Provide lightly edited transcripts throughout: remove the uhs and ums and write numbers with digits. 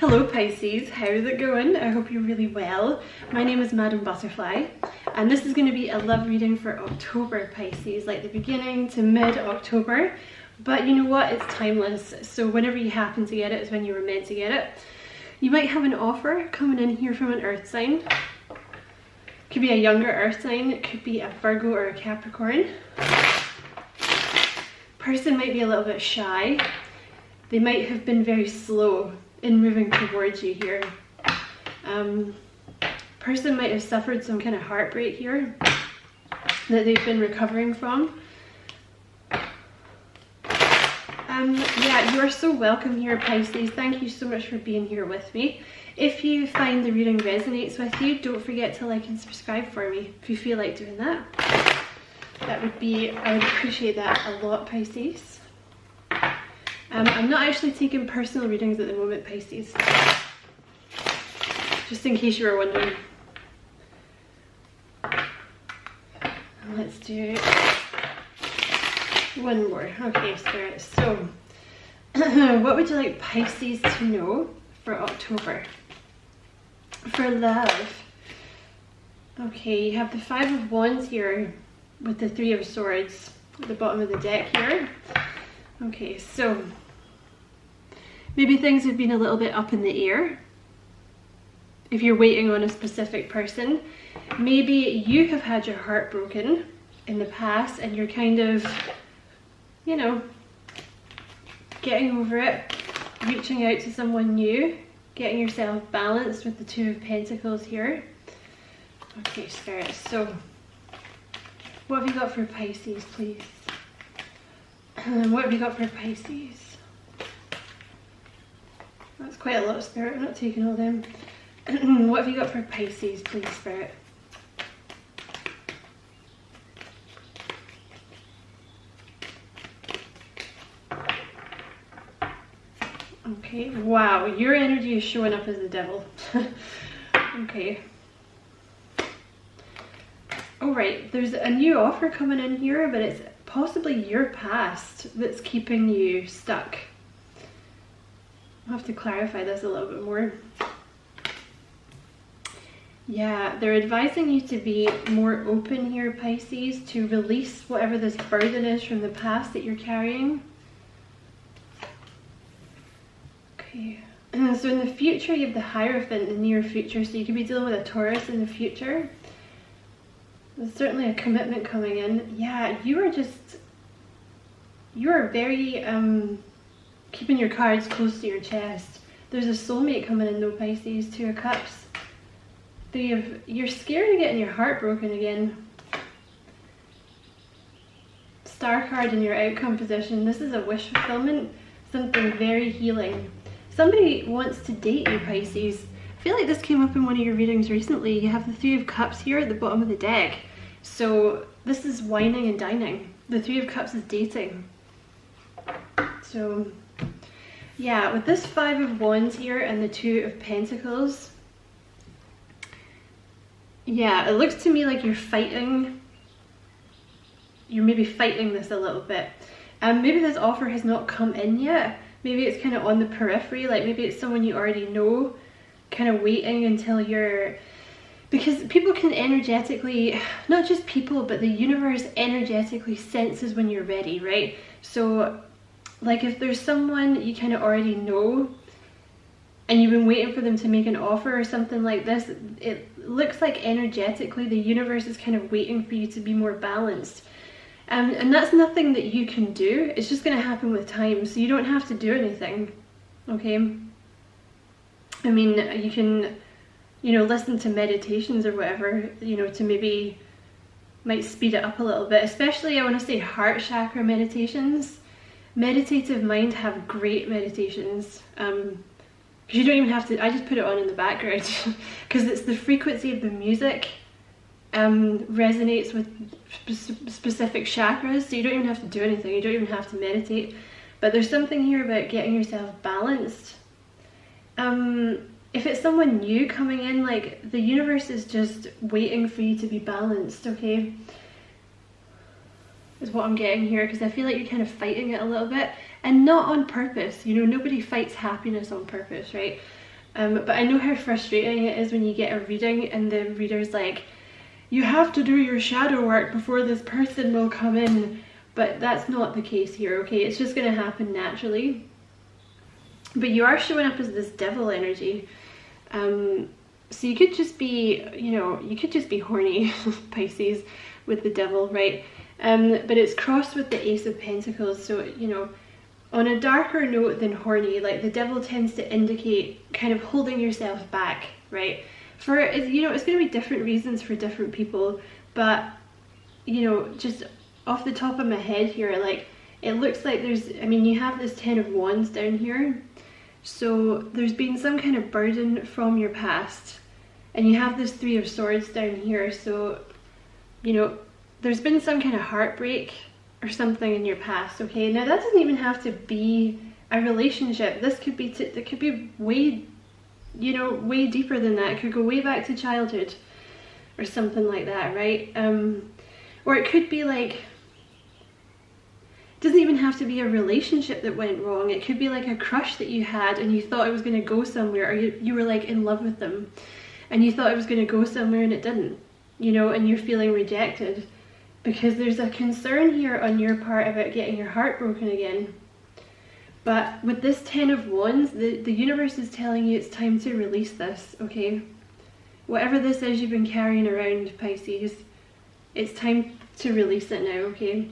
Hello Pisces, how's it going? I hope you're really well. My name is Madam Butterfly and this is going to be a love reading for October Pisces, like the beginning to mid-October. But you know what, it's timeless, so whenever you happen to get it is when you were meant to get it. You might have an offer coming in here from an earth sign. Could be a younger earth sign, it could be a Virgo or a Capricorn. Person might be a little bit shy. They might have been very slow in moving towards you here. Person might have suffered some kind of heartbreak here that they've been recovering from. Yeah, you are so welcome here, Pisces. Thank you so much for being here with me. If you find the reading resonates with you, don't forget to like and subscribe for me if you feel like doing that. I would appreciate that a lot, Pisces. I'm not actually taking personal readings at the moment, Pisces. Just in case you were wondering. Let's do one more. Okay, Spirit. So, what would you like Pisces to know for October? For love. Okay, you have the Five of Wands here with the Three of Swords at the bottom of the deck here. Okay, so maybe things have been a little bit up in the air. If you're waiting on a specific person, maybe you have had your heart broken in the past and you're kind of, you know, getting over it, reaching out to someone new, getting yourself balanced with the Two of Pentacles here. Okay, Spirit, so what have you got for Pisces, please? What have you got for Pisces? That's quite a lot, Spirit. I'm not taking all them. What have you got for Pisces, please, Spirit? Okay, wow, your energy is showing up as the devil. Okay. Alright, there's a new offer coming in here, but it's possibly your past that's keeping you stuck. I'll have to clarify this a little bit more. Yeah, they're advising you to be more open here, Pisces, to release whatever this burden is from the past that you're carrying. Okay, so in the future you have the Hierophant in the near future, so you could be dealing with a Taurus in the future. There's certainly a commitment coming in. Yeah, you are very keeping your cards close to your chest. There's a soulmate coming in though, Pisces. Two of Cups. You're scared of getting your heart broken again. Star card in your outcome position. This is a wish fulfillment, something very healing. Somebody wants to date you, Pisces. I feel like this came up in one of your readings recently. You have the Three of Cups here at the bottom of the deck. So this is wining and dining. The Three of Cups is dating. So yeah, with this Five of Wands here and the Two of Pentacles, yeah, it looks to me like you're maybe fighting this a little bit. Maybe this offer has not come in yet. Maybe it's kind of on the periphery, like maybe it's someone you already know, kind of waiting until you're, because people can energetically, not just people, but the universe energetically senses when you're ready, right? So like if there's someone you kind of already know and you've been waiting for them to make an offer or something like this, it looks like energetically the universe is kind of waiting for you to be more balanced. And that's nothing that you can do. It's just going to happen with time, so you don't have to do anything, okay? I mean, you can, you know, listen to meditations or whatever, you know, to maybe might speed it up a little bit, especially I want to say heart chakra meditations. Meditative Mind have great meditations, because you don't even have to, I just put it on in the background because it's the frequency of the music resonates with specific chakras, so you don't even have to do anything, you don't even have to meditate. But there's something here about getting yourself balanced. If it's someone new coming in, like the universe is just waiting for you to be balanced, okay? Is what I'm getting here, because I feel like you're kind of fighting it a little bit, and not on purpose. You know, nobody fights happiness on purpose, right? But I know how frustrating it is when you get a reading and the reader's like, you have to do your shadow work before this person will come in. But that's not the case here, okay? It's just going to happen naturally. But you are showing up as this devil energy. So you could just be, you could just be horny, Pisces, with the devil, right? But it's crossed with the Ace of Pentacles. So, on a darker note than horny, like the devil tends to indicate kind of holding yourself back, right? It's going to be different reasons for different people. But, just off the top of my head here, like it looks like you have this 10 of Wands down here. So there's been some kind of burden from your past. And you have this 3 of Swords down here. So, there's been some kind of heartbreak or something in your past, okay? Now that doesn't even have to be a relationship. This could be, it could be way, way deeper than that. It could go way back to childhood or something like that, right? Or it could be like, it doesn't even have to be a relationship that went wrong. It could be like a crush that you had and you thought it was going to go somewhere, or you were like in love with them and you thought it was going to go somewhere and it didn't, and you're feeling rejected because there's a concern here on your part about getting your heart broken again. But with this 10 of Wands, the universe is telling you it's time to release this, okay? Whatever this is you've been carrying around, Pisces, it's time to release it now, okay?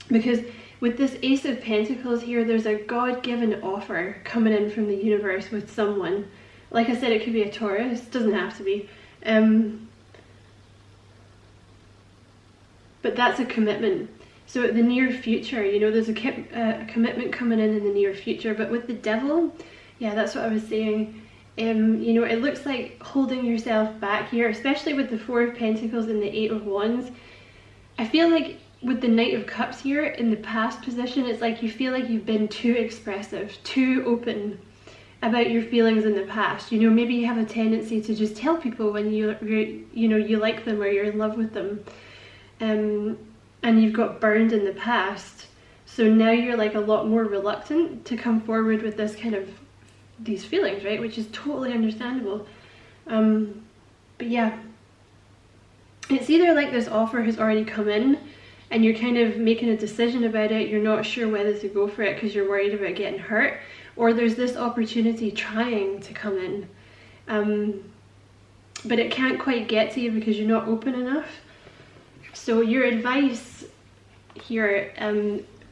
Because with this Ace of Pentacles here, there's a God-given offer coming in from the universe with someone. Like I said, it could be a Taurus, doesn't have to be. But that's a commitment. So at the near future, there's a commitment coming in the near future. But with the devil, yeah, that's what I was saying. It looks like holding yourself back here, especially with the 4 of Pentacles and the 8 of Wands. I feel like with the Knight of Cups here in the past position, it's like you feel like you've been too expressive, too open about your feelings in the past. Maybe you have a tendency to just tell people when you like them or you're in love with them. And you've got burned in the past, so now you're like a lot more reluctant to come forward with this kind of these feelings, right? Which is totally understandable. But yeah, it's either like this offer has already come in and you're kind of making a decision about it, you're not sure whether to go for it because you're worried about getting hurt, or there's this opportunity trying to come in, but it can't quite get to you because you're not open enough. So your advice here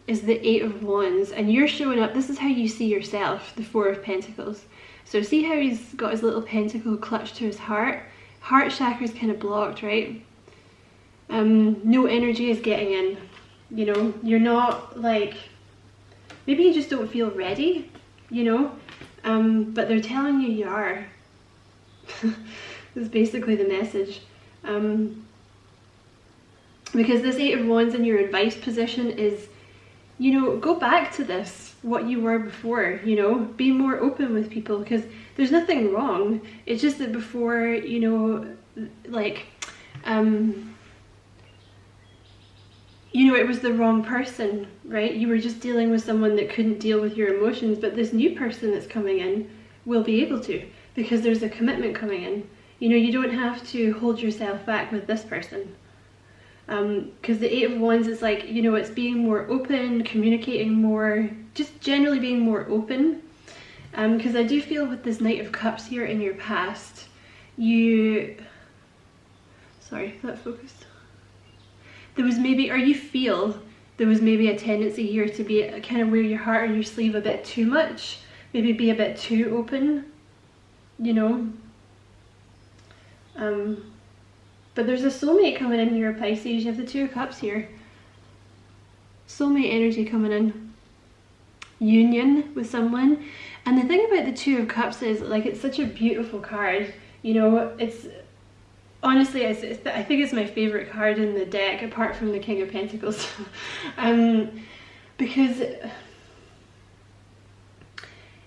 is the 8 of Wands, and you're showing up. This is how you see yourself, the 4 of Pentacles. So see how he's got his little pentacle clutched to his heart? Heart chakra is kind of blocked, right? No energy is getting in. You're not like, maybe you just don't feel ready, but they're telling you you are. This is basically the message. Because this 8 of Wands in your advice position is, go back to this, what you were before, be more open with people, because there's nothing wrong. It's just that before, it was the wrong person, right? You were just dealing with someone that couldn't deal with your emotions, but this new person that's coming in will be able to, because there's a commitment coming in. You don't have to hold yourself back with this person. Because the 8 of Wands is like, it's being more open, communicating more, just generally being more open. Because I do feel with this Knight of Cups here in your past, sorry, that focused. There was maybe, or you feel there was maybe a tendency here to be kind of wear your heart on your sleeve a bit too much, maybe be a bit too open, But there's a soulmate coming in here, Pisces. You have the 2 of Cups here. Soulmate energy coming in. Union with someone. And the thing about the 2 of Cups is, like, it's such a beautiful card. It's honestly, I think it's my favorite card in the deck, apart from the King of Pentacles. Because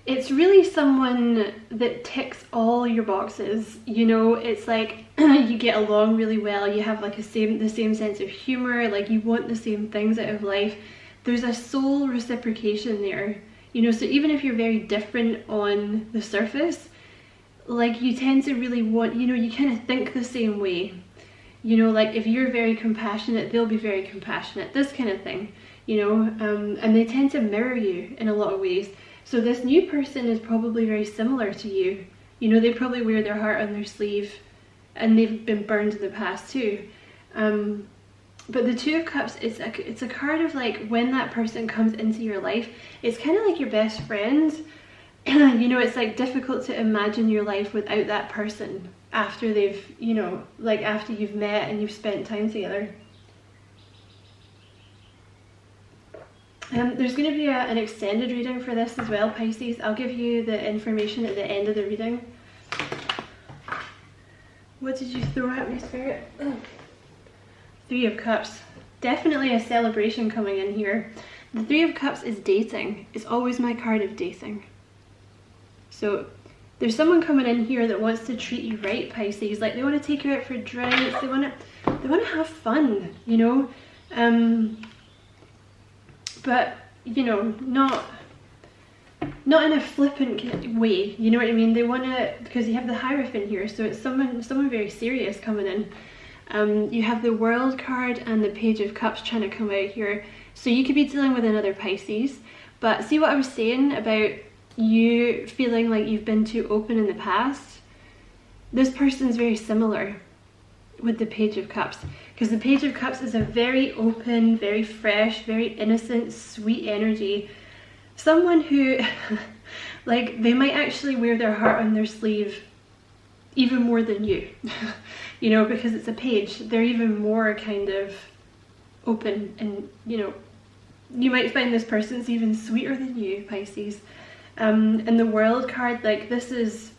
it's really someone that ticks all your boxes. It's like you get along really well, you have like the same sense of humor, like you want the same things out of life. There's a soul reciprocation there. You know, so even if you're very different on the surface, like you tend to really want, you know, you kind of think the same way. You know, like if you're very compassionate, they'll be very compassionate, this kind of thing, you know, and they tend to mirror you in a lot of ways. So this new person is probably very similar to you. You know, they probably wear their heart on their sleeve, and they've been burned in the past too. But the Two of Cups, it's a card of like when that person comes into your life, it's kind of like your best friend. You know, it's like difficult to imagine your life without that person after they've, you know, like after you've met and you've spent time together. There's going to be an extended reading for this as well, Pisces. I'll give you the information at the end of the reading. What did you throw at me, Spirit? Oh. Three of Cups. Definitely a celebration coming in here. The Three of Cups is dating. It's always my card of dating. So there's someone coming in here that wants to treat you right, Pisces. Like they want to take you out for drinks. They want to have fun, you know. But you know, not in a flippant way. You know what I mean? They want to, because you have the Hierophant here, so it's someone very serious coming in. You have the World card and the Page of Cups trying to come out here. So you could be dealing with another Pisces. But see what I was saying about you feeling like you've been too open in the past? This person's very similar with the Page of Cups, because the Page of Cups is a very open, very fresh, very innocent, sweet energy. Someone who, like, they might actually wear their heart on their sleeve even more than you. You know, because it's a page, they're even more kind of open, and you know, you might find this person's even sweeter than you, Pisces. And the World card, like this is,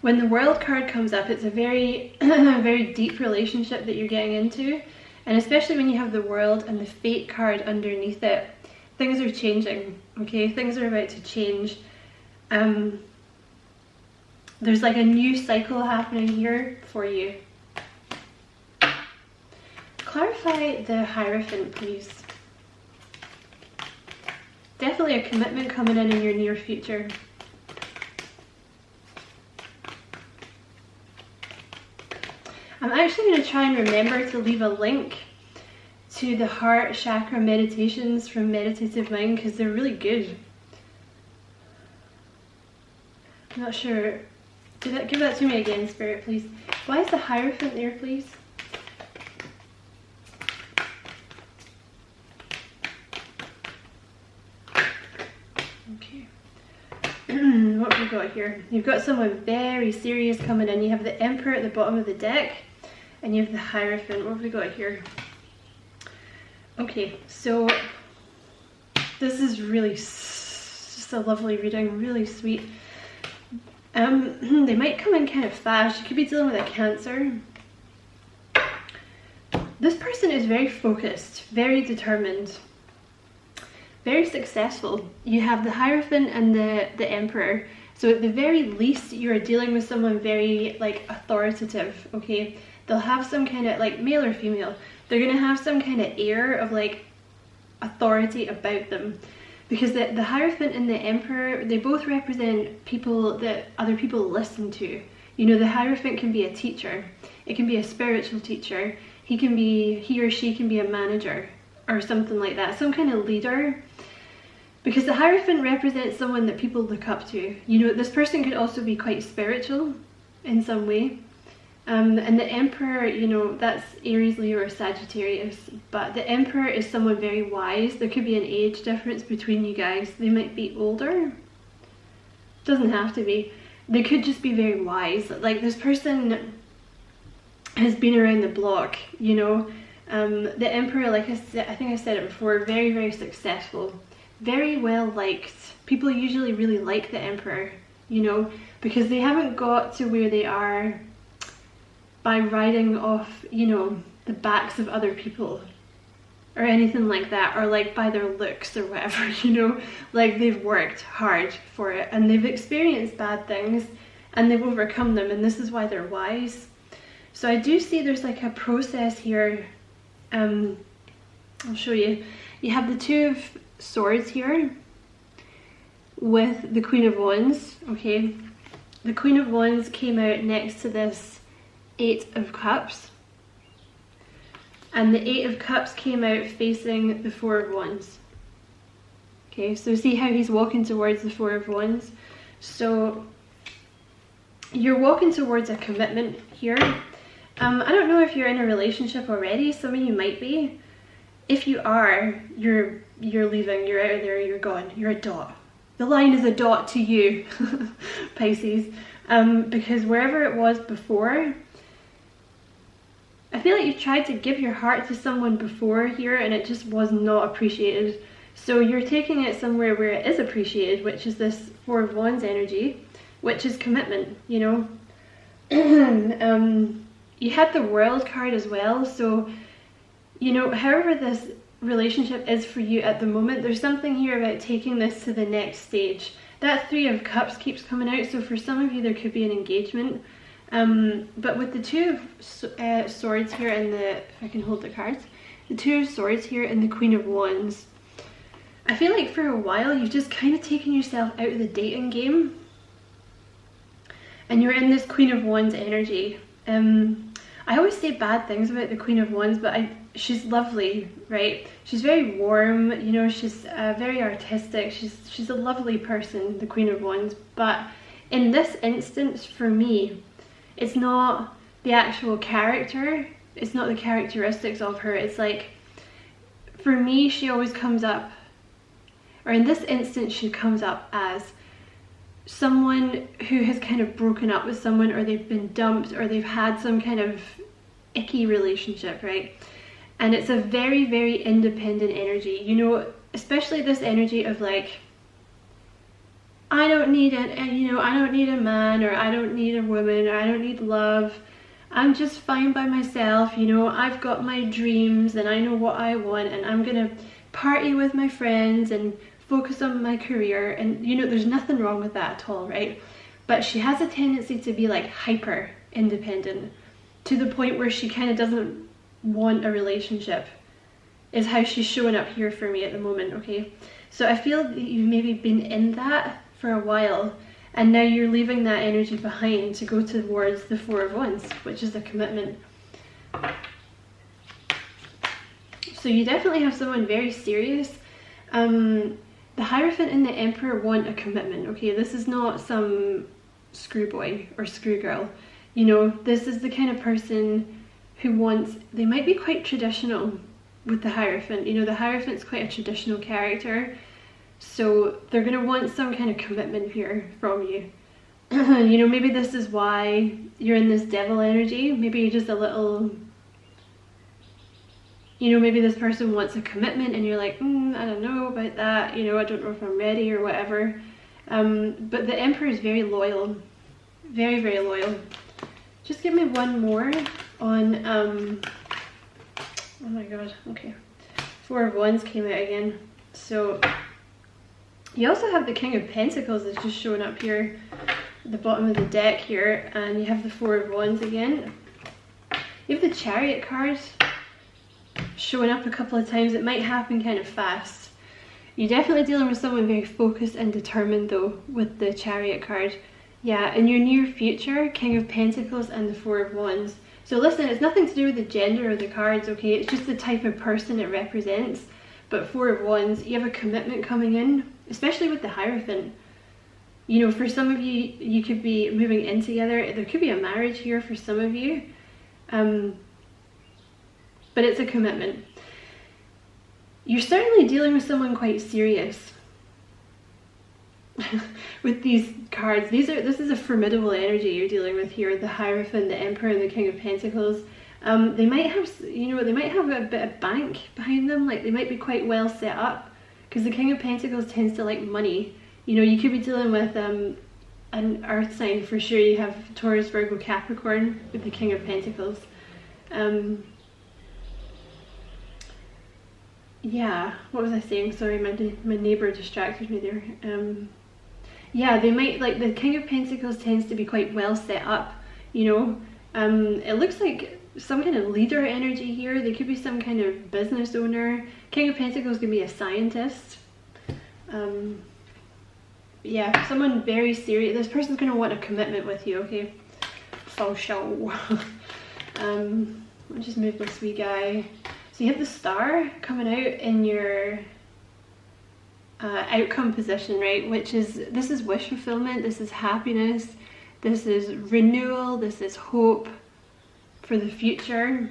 when the World card comes up, it's a very, very deep relationship that you're getting into. And especially when you have the World and the Fate card underneath it, things are changing, okay? Things are about to change. There's like a new cycle happening here for you. Clarify the Hierophant, please. Definitely a commitment coming in your near future. I'm actually going to try and remember to leave a link to the heart chakra meditations from Meditative Mind, because they're really good. I'm not sure. Give that to me again, Spirit, please. Why is the Hierophant there, please? Okay. What have we got here? You've got someone very serious coming in. You have the Emperor at the bottom of the deck, and you have the Hierophant. What have we got here? Okay, so this is really just a lovely reading, really sweet. They might come in kind of fast. You could be dealing with a Cancer. This person is very focused, very determined, very successful. You have the Hierophant and the Emperor. So at the very least, you're dealing with someone very like authoritative, okay? They'll have some kind of, like, male or female, they're gonna have some kind of air of like authority about them. Because the Hierophant and the Emperor, they both represent people that other people listen to. You know, the Hierophant can be a teacher. It can be a spiritual teacher. He or she can be a manager or something like that. Some kind of leader. Because the Hierophant represents someone that people look up to. You know, this person could also be quite spiritual in some way. And the Emperor, you know, that's Aries, Leo, or Sagittarius. But the Emperor is someone very wise. There could be an age difference between you guys. They might be older. Doesn't have to be. They could just be very wise. Like, this person has been around the block, you know. The Emperor, like I said, I think I said it before, very, very successful. Very well liked. People usually really like the Emperor, you know, because they haven't got to where they are by riding off, you know, the backs of other people or anything like that, or like by their looks or whatever, you know. Like, they've worked hard for it and they've experienced bad things and they've overcome them, and this is why they're wise. So I do see there's like a process here. I'll show you. You have the Two of Swords here with the Queen of Wands, okay? The Queen of Wands came out next to this Eight of Cups. And the Eight of Cups came out facing the Four of Wands. Okay, so see how he's walking towards the Four of Wands? So you're walking towards a commitment here. I don't know if you're in a relationship already. Some of you might be. If you are, you're leaving, you're out of there, you're gone, you're a dot. The line is a dot to you, Pisces, because wherever it was before, I feel like you tried to give your heart to someone before here and it just was not appreciated. So you're taking it somewhere where it is appreciated, which is this Four of Wands energy, which is commitment, you know. You had the World card as well, so, you know, however this relationship is for you at the moment, there's something here about taking this to the next stage. That Three of Cups keeps coming out, so for some of you there could be an engagement. But with the Two of Swords here and the, if I can hold the cards, the Two of Swords here and the Queen of Wands, I feel like for a while you've just kind of taken yourself out of the dating game. And you're in this Queen of Wands energy. I always say bad things about the Queen of Wands, but she's lovely, right? She's very warm, you know, she's very artistic, she's a lovely person, the Queen of Wands. But in this instance, for me, it's not the actual character, it's not the characteristics of her, it's like, for me, she always comes up, or in this instance, she comes up as someone who has kind of broken up with someone, or they've been dumped, or they've had some kind of icky relationship, right? And it's a very, very independent energy, you know, especially this energy of like, I don't need I don't need a man, or I don't need a woman, or I don't need love. I'm just fine by myself, you know, I've got my dreams and I know what I want, and I'm gonna party with my friends and focus on my career. And you know, there's nothing wrong with that at all, right? But she has a tendency to be like hyper independent to the point where she kind of doesn't want a relationship, is how she's showing up here for me at the moment, okay? So I feel that you've maybe been in that for a while, and now you're leaving that energy behind to go towards the Four of Wands, which is a commitment. So you definitely have someone very serious. The Hierophant and the Emperor want a commitment, okay? This is not some screwboy or screwgirl. You know, this is the kind of person who wants, they might be quite traditional with the Hierophant. You know, the Hierophant's quite a traditional character, so they're going to want some kind of commitment here from you. You know, maybe this is why you're in this Devil energy. Maybe you're just a little, you know, maybe this person wants a commitment and you're like, I don't know about that, you know, I don't know if I'm ready or whatever. But the Emperor is very loyal, very, very loyal. Just give me one more on, oh my god, okay. Four of Wands came out again. So you also have the King of Pentacles that's just showing up here at the bottom of the deck here, and you have the Four of Wands again. You have the Chariot card showing up a couple of times. It might happen kind of fast. You're definitely dealing with someone very focused and determined though with the Chariot card. Yeah, in your near future, King of Pentacles and the Four of Wands. So listen, it's nothing to do with the gender of the cards, okay? It's just the type of person it represents. But Four of Wands, you have a commitment coming in, especially with the Hierophant. You know, for some of you, you could be moving in together. There could be a marriage here for some of you. But it's a commitment. You're certainly dealing with someone quite serious. With these cards, this is a formidable energy you're dealing with here. The Hierophant, the Emperor, and the King of Pentacles. They might have, you know, they might have a bit of bank behind them. Like, they might be quite well set up, because the King of Pentacles tends to like money. You know, you could be dealing with an earth sign for sure. You have Taurus, Virgo, Capricorn with the King of Pentacles. Yeah, what was I saying? Sorry, my neighbour distracted me there. Yeah, they might, like, the King of Pentacles tends to be quite well set up, you know. It looks like some kind of leader energy here. They could be some kind of business owner. King of Pentacles could be a scientist, Yeah, someone very serious. This person's going to want a commitment with you, okay? For sure. I'll just move this wee guy. So you have the star coming out in your outcome position, right? Which is, this is wish fulfillment, this is happiness, this is renewal, this is hope for the future.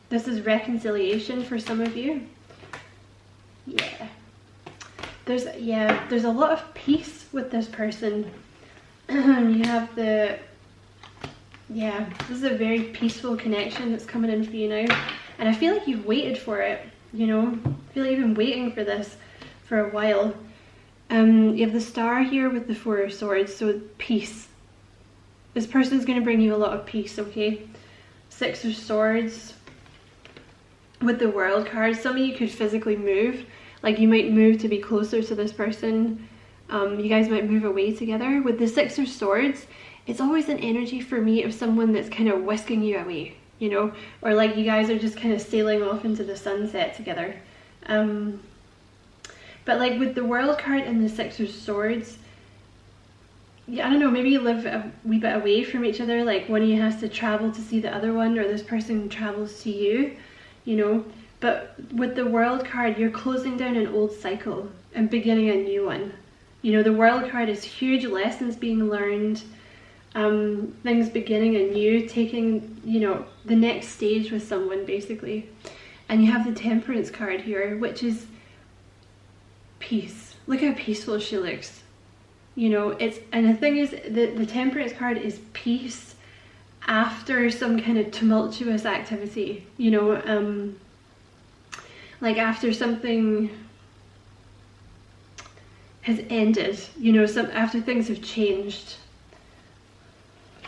This is reconciliation for some of you. Yeah. There's a lot of peace with this person. You have the, this is a very peaceful connection that's coming in for you now. And I feel like you've waited for it, you know? I feel like you've been waiting for this for a while. You have the star here with the 4 of Swords, so peace. This person's going to bring you a lot of peace, okay? 6 of Swords with the World card. Some of you could physically move. Like, you might move to be closer to this person. You guys might move away together. With the 6 of Swords, it's always an energy for me of someone that's kind of whisking you away, you know? Or like you guys are just kind of sailing off into the sunset together. But like with the World card and the 6 of Swords, yeah, I don't know, maybe you live a wee bit away from each other. Like one of you has to travel to see the other one, or this person travels to you, you know? But with the World card, you're closing down an old cycle and beginning a new one. You know, the World card is huge lessons being learned, things beginning anew, taking, you know, the next stage with someone basically. And you have the Temperance card here, which is peace. Look how peaceful she looks. You know, it's, and the thing is, the Temperance card is peace after some kind of tumultuous activity, you know, like after something has ended, you know, after things have changed.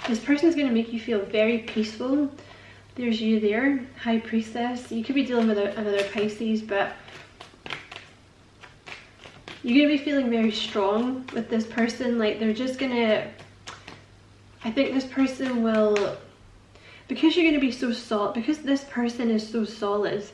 This person is going to make you feel very peaceful. There's you there, High Priestess. You could be dealing with another Pisces, but you're going to be feeling very strong with this person. Like they're just going to, I think this person will, because you're going to be so solid, because this person is so solid,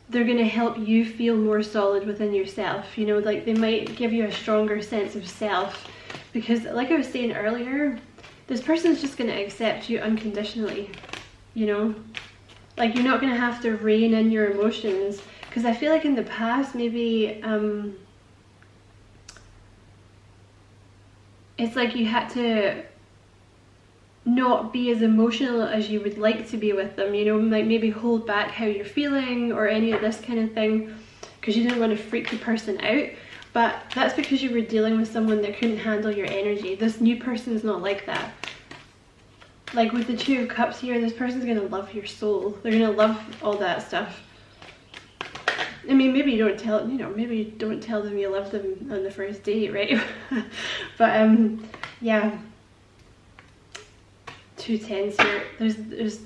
they're going to help you feel more solid within yourself. You know, like they might give you a stronger sense of self, because like I was saying earlier, this person's just going to accept you unconditionally, you know? Like you're not going to have to rein in your emotions, because I feel like in the past maybe it's like you had to not be as emotional as you would like to be with them, you know, like maybe hold back how you're feeling or any of this kind of thing because you didn't want to freak the person out. But that's because you were dealing with someone that couldn't handle your energy. This new person's not like that. Like with the 2 of Cups here, this person's going to love your soul. They're going to love all that stuff. I mean, maybe you don't tell, you know, maybe you don't tell them you love them on the first date, right? But yeah. 2 10s here. There's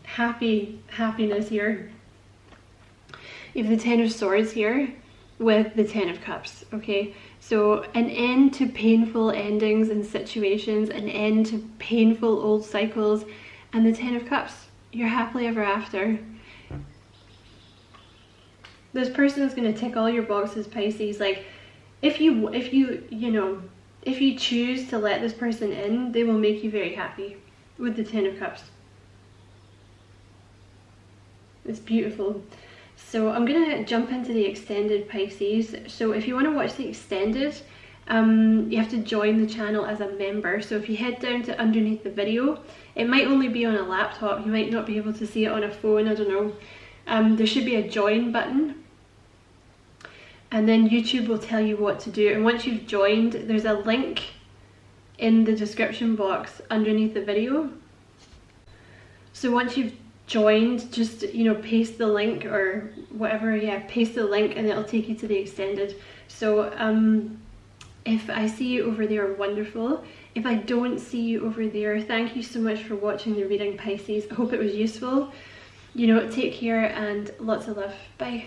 happiness here. You have the 10 of Swords here with the 10 of Cups, okay? So an end to painful endings and situations, an end to painful old cycles, and the 10 of Cups. You're happily ever after. This person is going to tick all your boxes, Pisces. Like if you choose to let this person in, they will make you very happy. With the 10 of Cups. It's beautiful. So I'm going to jump into the extended, Pisces. So if you want to watch the extended, you have to join the channel as a member. So if you head down to underneath the video, it might only be on a laptop. You might not be able to see it on a phone, I don't know. There should be a join button. And then YouTube will tell you what to do. And once you've joined, there's a link in the description box underneath the video. So once you've joined, just, you know, paste the link or whatever, yeah, paste the link and it'll take you to the extended. So if I see you over there, wonderful. If I don't see you over there, thank you so much for watching the reading, Pisces. I hope it was useful. You know, take care and lots of love. Bye.